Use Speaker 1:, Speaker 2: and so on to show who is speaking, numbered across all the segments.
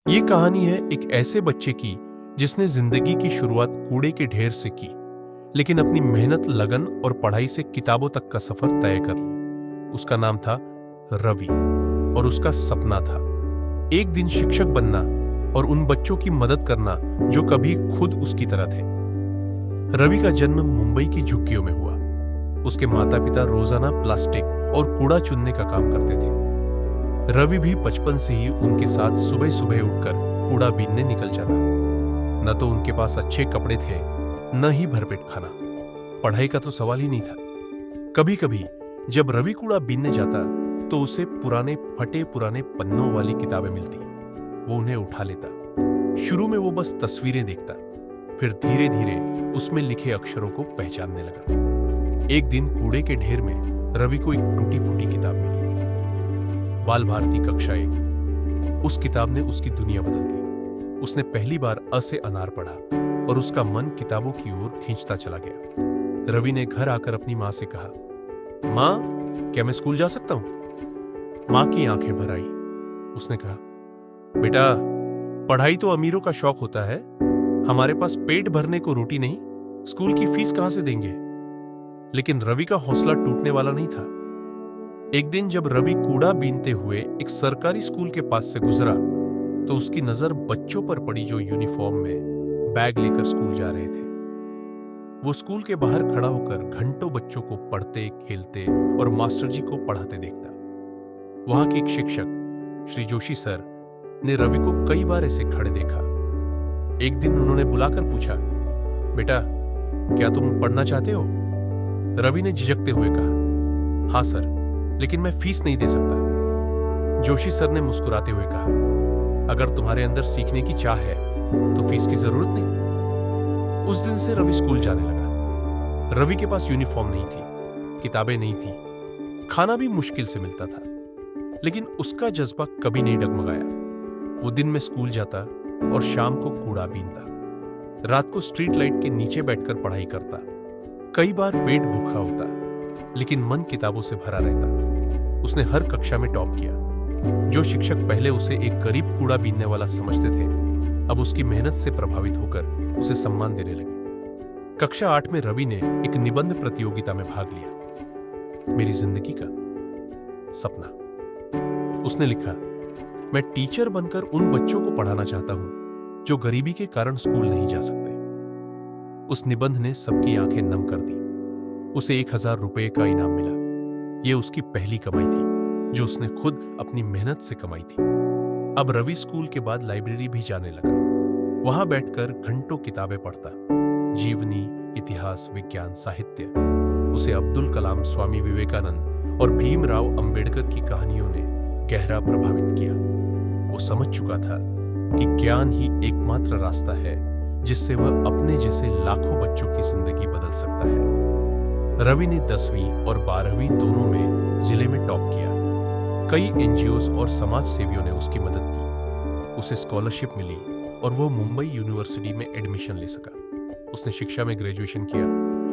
Speaker 1: ये कहानी है एक ऐसे बच्चे की जिसने जिंदगी की शुरुआत कूड़े के ढेर से की, लेकिन अपनी मेहनत, लगन और पढ़ाई से किताबों तक का सफर तय कर लिया। उसका नाम था रवि और उसका सपना था एक दिन शिक्षक बनना और उन बच्चों की मदद करना जो कभी खुद उसकी तरह थे। रवि का जन्म मुंबई की झुग्गियों में हुआ। उसके माता पिता रोजाना प्लास्टिक और कूड़ा चुनने का काम करते थे। रवि भी बचपन से ही उनके साथ सुबह सुबह उठकर कूड़ा बीनने निकल जाता। न तो उनके पास अच्छे कपड़े थे, न ही भरपेट खाना। पढ़ाई का तो सवाल ही नहीं था। कभी कभी जब रवि कूड़ा बीनने जाता तो उसे पुराने फटे पुराने पन्नों वाली किताबें मिलती। वो उन्हें उठा लेता। शुरू में वो बस तस्वीरें देखता, फिर धीरे धीरे उसमें लिखे अक्षरों को पहचानने लगा। एक दिन कूड़े के ढेर में रवि को एक टूटी फूटी किताब मिली, बाल भारती कक्षा 1। उस किताब ने उसकी दुनिया बदल दी। उसने पहली बार अ से अनार पढ़ा और उसका मन किताबों की ओर खींचता चला गया। रवि ने घर आकर अपनी मां से कहा, मां, क्या मैं स्कूल जा सकता हूं? मां की आंखें भर आई। उसने कहा, बेटा, पढ़ाई तो अमीरों का शौक होता है। हमारे पास पेट भरने को रोटी नहीं, स्कूल की फीस कहां से देंगे? लेकिन रवि का हौसला टूटने वाला नहीं था। एक दिन जब रवि कूड़ा बीनते हुए एक सरकारी स्कूल के पास से गुजरा तो उसकी नजर बच्चों पर पड़ी जो यूनिफॉर्म में बैग लेकर स्कूल जा रहे थे। वो स्कूल के बाहर खड़ा होकर घंटों बच्चों को पढ़ते, खेलते और मास्टर जी को पढ़ाते देखता। वहां के एक शिक्षक श्री जोशी सर ने रवि को कई बार ऐसे खड़े देखा। एक दिन उन्होंने बुलाकर पूछा, बेटा, क्या तुम पढ़ना चाहते हो? रवि ने झिझकते हुए कहा, हाँ सर, लेकिन मैं फीस नहीं दे सकता। जोशी सर ने मुस्कुराते हुए कहा, अगर तुम्हारे अंदर सीखने की चाह है तो फीस की जरूरत नहीं। उस दिन से रवि स्कूल जाने लगा। रवि के पास यूनिफॉर्म नहीं थी, किताबें नहीं थी, खाना भी मुश्किल से मिलता था, लेकिन उसका जज्बा कभी नहीं डगमगाया। वो दिन में स्कूल जाता और शाम को कूड़ा बीनता। रात को स्ट्रीट लाइट के नीचे बैठकर पढ़ाई करता। कई बार पेट भूखा होता, लेकिन मन किताबों से भरा रहता। उसने हर कक्षा में टॉप किया। जो शिक्षक पहले उसे एक गरीब कूड़ा बीनने वाला समझते थे, अब उसकी मेहनत से प्रभावित होकर उसे सम्मान देने लगे। कक्षा 8 में रवि ने एक निबंध प्रतियोगिता में भाग लिया। मेरी जिंदगी का सपना, उसने लिखा, मैं टीचर बनकर उन बच्चों को पढ़ाना चाहता हूं जो गरीबी के कारण स्कूल नहीं जा सकते। उस निबंध ने सबकी आंखें नम कर दी। उसे 1000 रुपए का इनाम मिला। यह उसकी पहली कमाई थी जो उसने खुद अपनी मेहनत से कमाई थी। अब रवि स्कूल के बाद लाइब्रेरी भी जाने लगा। वहां बैठकर घंटों किताबें पढ़ता, जीवनी, इतिहास, विज्ञान, साहित्य। उसे अब्दुल कलाम, स्वामी विवेकानंद और भीमराव अंबेडकर की कहानियों ने गहरा प्रभावित किया। वो समझ चुका था कि ज्ञान ही एकमात्र रास्ता है जिससे वह अपने जैसे लाखों बच्चों की जिंदगी बदल सकता है। रवि ने 10वीं और 12वीं दोनों में जिले में टॉप किया। कई एनजीओज और समाज सेवियों ने उसकी मदद की। उसे स्कॉलरशिप मिली और वो मुंबई यूनिवर्सिटी में एडमिशन ले सका। उसने शिक्षा में ग्रेजुएशन किया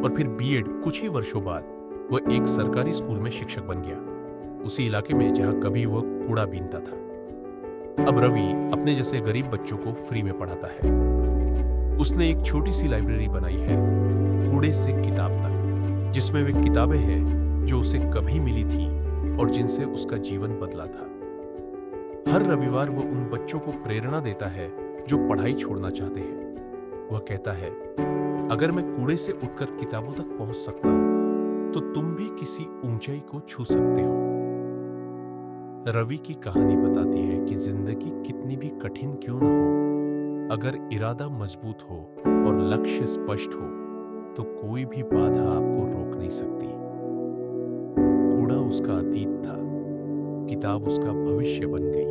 Speaker 1: और फिर बीएड। कुछ ही वर्षों बाद वह एक सरकारी स्कूल में शिक्षक बन गया, उसी इलाके में जहां कभी वह कूड़ा बीनता था। अब रवि अपने जैसे गरीब बच्चों को फ्री में पढ़ाता है। उसने एक छोटी सी लाइब्रेरी बनाई है, कूड़े से किताब तक, जिसमें वे किताबें हैं जो उसे कभी मिली थी और जिनसे उसका जीवन बदला था। हर रविवार वो उन बच्चों को प्रेरणा देता है जो पढ़ाई छोड़ना चाहते हैं। वह कहता है, अगर मैं कूड़े से उठकर किताबों तक पहुंच सकता हूं तो तुम भी किसी ऊंचाई को छू सकते हो। रवि की कहानी बताती है कि जिंदगी कितनी भी कठिन क्यों न हो, अगर इरादा मजबूत हो और लक्ष्य स्पष्ट हो तो कोई भी बाधा आपको रोक नहीं सकती। कूड़ा उसका अतीत था, किताब उसका भविष्य बन गई।